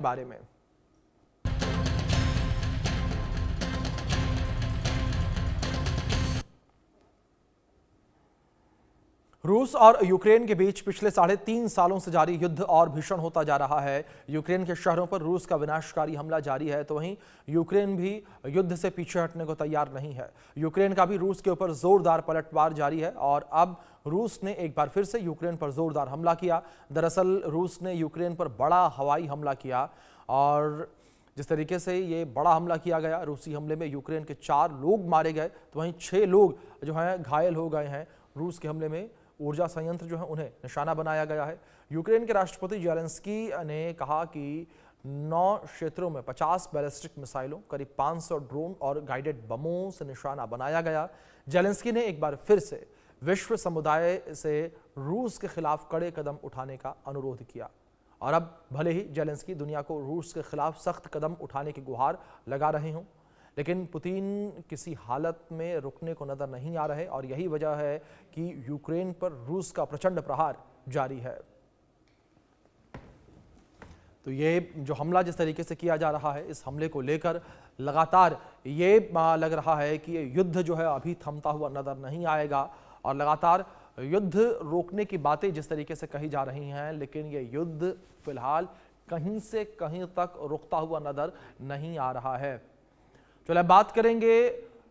बारे में। रूस और यूक्रेन के बीच पिछले 3.5 सालों से जारी युद्ध और भीषण होता जा रहा है। यूक्रेन के शहरों पर रूस का विनाशकारी हमला जारी है, तो वहीं यूक्रेन भी युद्ध से पीछे हटने को तैयार नहीं है। यूक्रेन का भी रूस के ऊपर जोरदार पलटवार जारी है और अब रूस ने एक बार फिर से यूक्रेन पर जोरदार हमला किया। दरअसल रूस ने यूक्रेन पर बड़ा हवाई हमला किया और जिस तरीके से ये बड़ा हमला किया गया, रूसी हमले में यूक्रेन के 4 लोग मारे गए, तो वहीं 6 लोग जो हैं घायल हो गए हैं। रूस के हमले में ऊर्जा संयंत्र जो है उन्हें निशाना बनाया गया है। यूक्रेन के राष्ट्रपति जेलेंस्की ने कहा कि 9 क्षेत्रों में 50 बैलिस्टिक मिसाइलों, करीब 500 ड्रोन और गाइडेड बमों से निशाना बनाया गया। जेलेंस्की ने एक बार फिर से विश्व समुदाय से रूस के खिलाफ कड़े कदम उठाने का अनुरोध किया। और अब भले ही जेलेंस्की दुनिया को रूस के खिलाफ सख्त कदम उठाने की गुहार लगा रहे हों, लेकिन पुतिन किसी हालत में रुकने को नजर नहीं आ रहे और यही वजह है कि यूक्रेन पर रूस का प्रचंड प्रहार जारी है। तो ये जो हमला जिस तरीके से किया जा रहा है, इस हमले को लेकर लगातार ये लग रहा है कि ये युद्ध जो है अभी थमता हुआ नजर नहीं आएगा और लगातार युद्ध रोकने की बातें जिस तरीके से कही जा रही हैं, लेकिन ये युद्ध फिलहाल कहीं से कहीं तक रुकता हुआ नजर नहीं आ रहा है। चलो बात करेंगे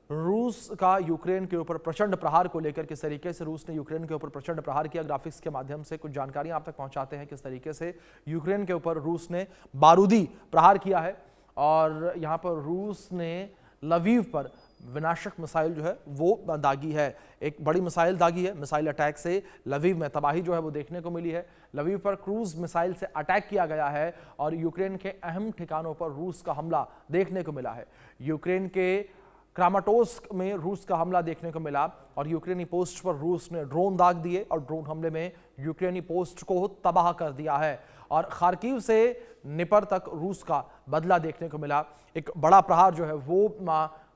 रूस का यूक्रेन के ऊपर प्रचंड प्रहार को लेकर। किस तरीके से रूस ने यूक्रेन के ऊपर प्रचंड प्रहार किया, ग्राफिक्स के माध्यम से कुछ जानकारियां आप तक पहुंचाते हैं। किस तरीके से यूक्रेन के ऊपर रूस ने बारूदी प्रहार किया है और यहां पर रूस ने लवीव पर विनाशक मिसाइल जो है वो दागी है। एक बड़ी मिसाइल दागी है। मिसाइल अटैक से लवीव में तबाही जो है वो देखने को मिली है। लवीव पर क्रूज मिसाइल से अटैक किया गया है और यूक्रेन के अहम ठिकानों पर रूस का हमला देखने को मिला है। यूक्रेन के क्रामाटोर्स्क में रूस का हमला देखने को मिला और यूक्रेनी पोस्ट पर रूस ने ड्रोन दाग दिए और ड्रोन हमले में यूक्रेनी पोस्ट को तबाह कर दिया है। और खार्किव से निपर तक रूस का बदला देखने को मिला। एक बड़ा प्रहार जो है वो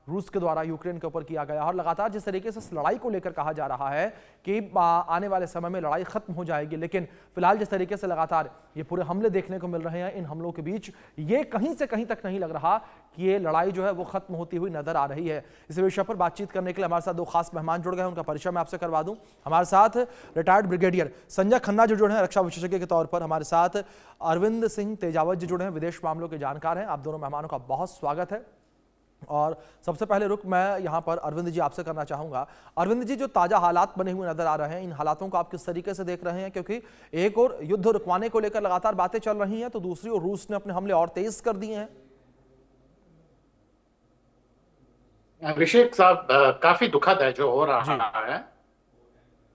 रूस के द्वारा यूक्रेन के ऊपर किया गया और लगातार जिस तरीके से इस लड़ाई को लेकर कहा जा रहा है कि आने वाले समय में लड़ाई खत्म हो जाएगी, लेकिन फिलहाल जिस तरीके से लगातार ये पूरे हमले देखने को मिल रहे हैं, इन हमलों के बीच ये कहीं से कहीं तक नहीं लग रहा कि ये लड़ाई जो है वो खत्म होती हुई नजर आ रही है। इस विषय पर बातचीत करने के लिए हमारे साथ 2 खास मेहमान जुड़ गए हैं, उनका परिचय मैं आपसे करवा दूं। हमारे साथ रिटायर्ड ब्रिगेडियर संजय खन्ना जो जुड़े हैं रक्षा विशेषज्ञ के तौर पर, हमारे साथ अरविंद सिंह तेजावत जी जुड़े हैं, विदेश मामलों के जानकार हैं। आप दोनों मेहमानों का बहुत स्वागत है। और सबसे पहले रुक मैं यहां पर अरविंद जी आपसे करना चाहूंगा। अरविंद जी, जो ताजा हालात बने हुए नजर आ रहे हैं, इन हालातों को आप किस तरीके से देख रहे हैं? क्योंकि एक और युद्ध रुकवाने को लेकर लगातार बातें चल रही हैं, तो दूसरी ओर रूस ने अपने हमले और तेज कर दिए हैं। अभिषेक साहब, काफी दुखद है जो हो रहा है,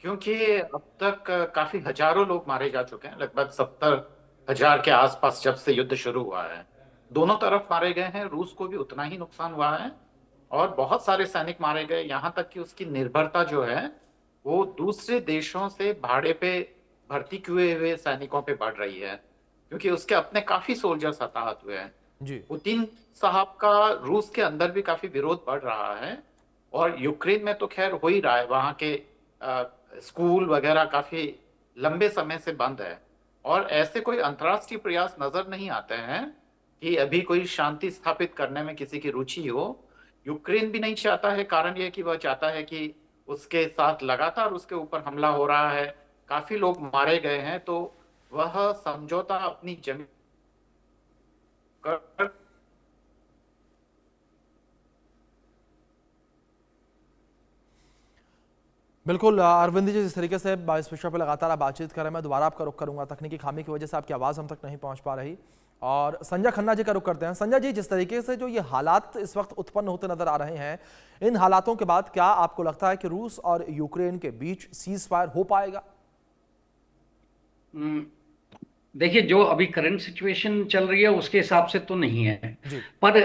क्योंकि अब तक काफी हजारों लोग मारे जा चुके हैं। लगभग 70,000 के आसपास जब से युद्ध शुरू हुआ है, दोनों तरफ मारे गए हैं। रूस को भी उतना ही नुकसान हुआ है और बहुत सारे सैनिक मारे गए। यहाँ तक कि उसकी निर्भरता जो है वो दूसरे देशों से भाड़े पे भर्ती किए हुए सैनिकों पे बढ़ रही है, क्योंकि उसके अपने काफी सोल्जर्स हताहत हुए हैं। जी। पुतिन साहब का रूस के अंदर भी काफी विरोध बढ़ रहा है और यूक्रेन में तो खैर हो ही रहा है। वहां के स्कूल वगैरह काफी लंबे समय से बंद है और ऐसे कोई अंतर्राष्ट्रीय प्रयास नजर नहीं आते हैं कि अभी कोई शांति स्थापित करने में किसी की रुचि हो। यूक्रेन भी नहीं चाहता है। कारण यह कि वह चाहता है कि उसके साथ लगातार उसके ऊपर हमला हो रहा है, काफी लोग मारे गए हैं, तो वह समझौता अपनी जमीन कर बिल्कुल अरविंद जी, जिस तरीके से इस विषय पर लगातार आप बातचीत कर रहे हैं, मैं दोबारा आपका रुख करूंगा। तकनीकी खामी की वजह से आपकी आवाज़ हम तक नहीं पहुंच पा रही और संजय खन्ना जी का रुख करते हैं। संजय जी, जिस तरीके से जो ये हालात इस वक्त उत्पन्न होते नजर आ रहे हैं, इन हालातों के बाद क्या आपको लगता है कि रूस और यूक्रेन के बीच सीज फायर हो पाएगा? देखिए, जो अभी करंट सिचुएशन चल रही है उसके हिसाब से तो नहीं है, जी। पर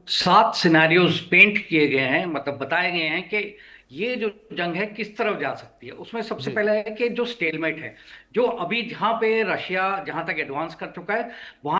7 सिनेरियोज पेंट किए गए हैं, मतलब बताए गए हैं कि ये जो जंग है किस तरफ जा सकती है। उसमें सबसे पहले है कि जो स्टेलमेट है, जो अभी जहां पे रशिया जहां तक एडवांस कर चुका है वहां